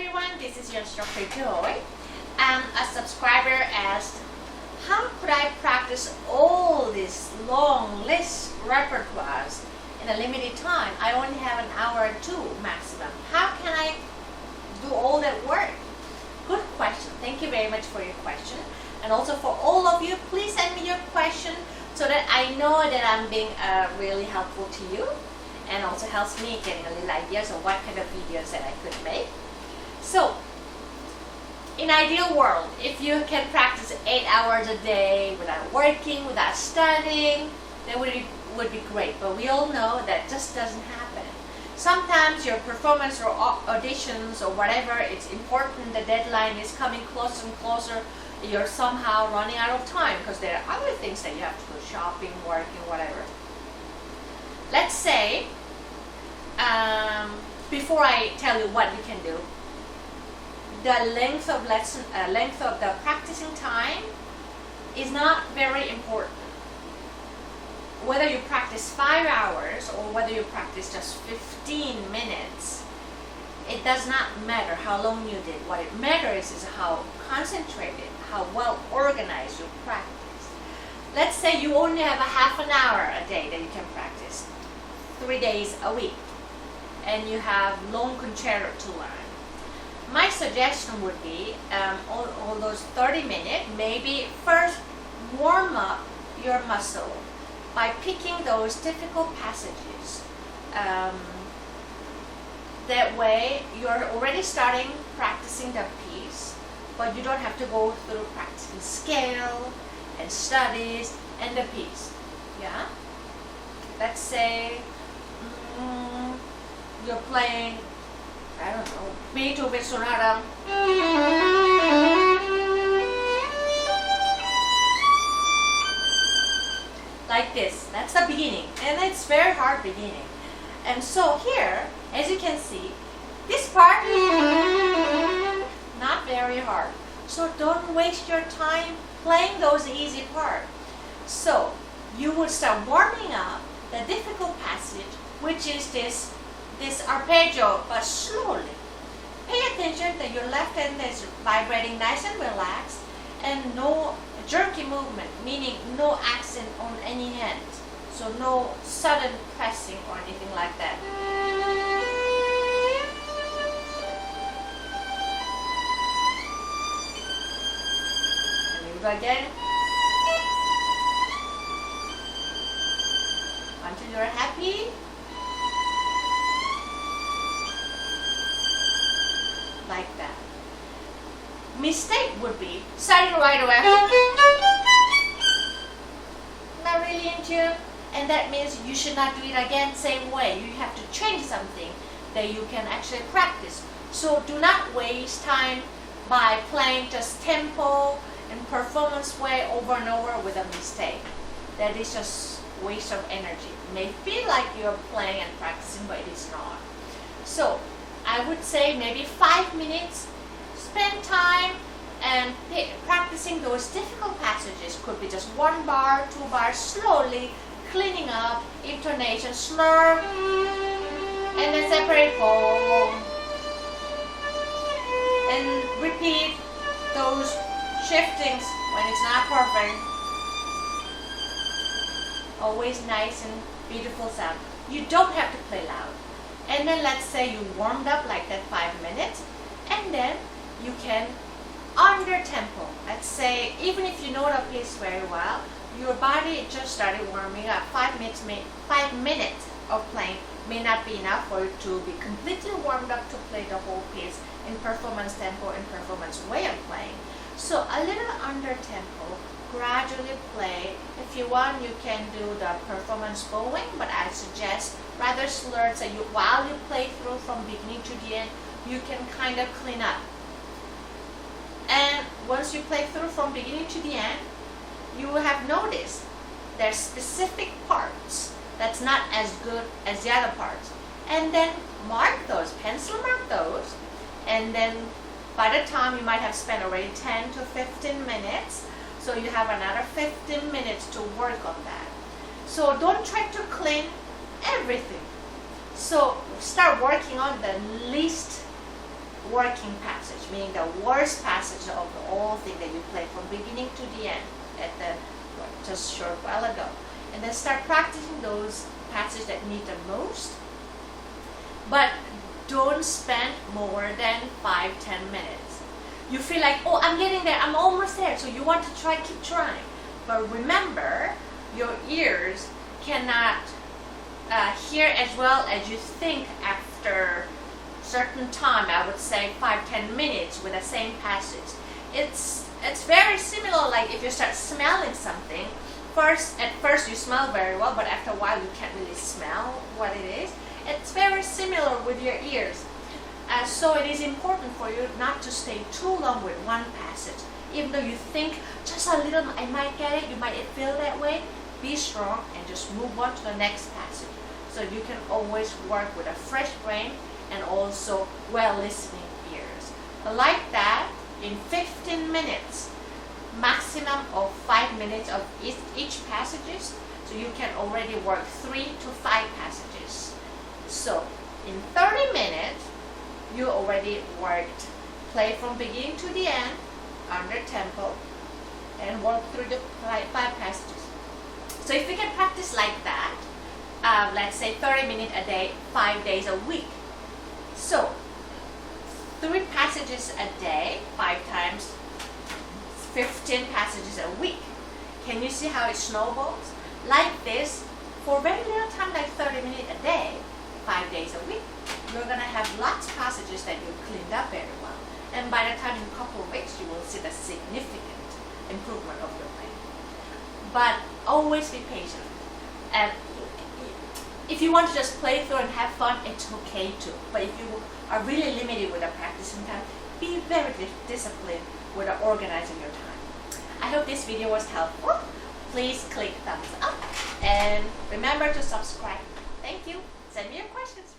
everyone, this is your instructor Joy. A subscriber asked, how could I practice all these long list repertoires in a limited time? I only have an hour or two maximum. How can I do all that work? Good question. Thank you very much for your question. And also for all of you, please send me your question so that I know that I'm being really helpful to you, and also helps me getting a little ideas of what kind of videos that I could make. So, in ideal world, if you can practice 8 hours a day without working, without studying, that would be great. But we all know that just doesn't happen. Sometimes your performance or auditions or whatever, it's important, the deadline is coming closer and closer, you're somehow running out of time because there are other things that you have to do, shopping, working, whatever. Let's say, before I tell you what you can do, the length of the practicing time is not very important. Whether you practice 5 hours or whether you practice just 15 minutes, it does not matter how long you did. What it matters is how concentrated, how well organized you practice. Let's say you only have a half an hour a day that you can practice, 3 days a week, and you have long concerto to learn. My suggestion would be, on those 30 minutes, maybe first warm up your muscle by picking those difficult passages. That way you're already starting practicing the piece, but you don't have to go through practicing scale and studies and the piece. Yeah? Let's say you're playing, I don't know, Beethoven Sonata. Like this. That's the beginning. And it's very hard beginning. And so here, as you can see, this part, not very hard. So don't waste your time playing those easy parts. So you would start warming up the difficult passage, which is this arpeggio, but slowly. Pay attention that your left hand is vibrating nice and relaxed, and no jerky movement, meaning no accent on any hand. So no sudden pressing or anything like that. And we go again. Until you're happy. Like that. Mistake would be starting right away, not really in tune, and that means you should not do it again same way. You have to change something that you can actually practice. So do not waste time by playing just tempo and performance way over and over with a mistake. That is just waste of energy. It may feel like you're playing and practicing, but it is not. So I would say maybe 5 minutes. Spend time and practicing those difficult passages. Could be just 1 bar, 2 bars, slowly cleaning up, intonation, slur, and then separate boom, and repeat those shiftings when it's not perfect. Always nice and beautiful sound. You don't have to play loud. And then let's say you warmed up like that 5 minutes, and then you can, under tempo, let's say, even if you know the piece very well, your body just started warming up. 5 minutes of playing may not be enough for you to be completely warmed up to play the whole piece in performance tempo and performance way of playing. So a little under tempo, gradually play. If you want, you can do the performance bowing, but I suggest rather slurred, so while you play through from beginning to the end, you can kind of clean up. And once you play through from beginning to the end, you will have noticed there's specific parts that's not as good as the other parts. And then mark those, pencil mark those, and then by the time you might have spent already 10 to 15 minutes, so you have another 15 minutes to work on that. So don't try to clean everything. So start working on the least working passage, meaning the worst passage of the whole thing that you play from beginning to the end at the just short while ago. And then start practicing those passages that need the most. But don't spend more than 5-10 minutes. You feel like, oh, I'm getting there, I'm almost there, so you want to try, keep trying. But remember, your ears cannot hear as well as you think after certain time. I would say 5-10 minutes with the same passage. It's very similar, like if you start smelling something. At first you smell very well, but after a while you can't really smell what it is. It's very similar with your ears. So it is important for you not to stay too long with one passage. Even though you think just a little, I might get it, you might feel that way, be strong and just move on to the next passage. So you can always work with a fresh brain and also well-listening ears. Like that, in 15 minutes, maximum of 5 minutes of each passages, so you can already work 3 to 5 passages. So in 30 minutes, you already worked play from beginning to the end under tempo and work through the 5 passages. So if you can practice like that, let's say 30 minutes a day, 5 days a week. So 3 passages a day, 5 times 15 passages a week. Can you see how it snowballs? Like this, for very little time, like 30 minutes a day, 5 days a week, you're going to have lots of passages that you cleaned up very well. And by the time in a couple of weeks, you will see the significant improvement of your playing. But always be patient. And if you want to just play through and have fun, it's okay too. But if you are really limited with the practicing time, be very disciplined with organizing your time. I hope this video was helpful. Please click thumbs up and remember to subscribe. Thank you. Send me your questions.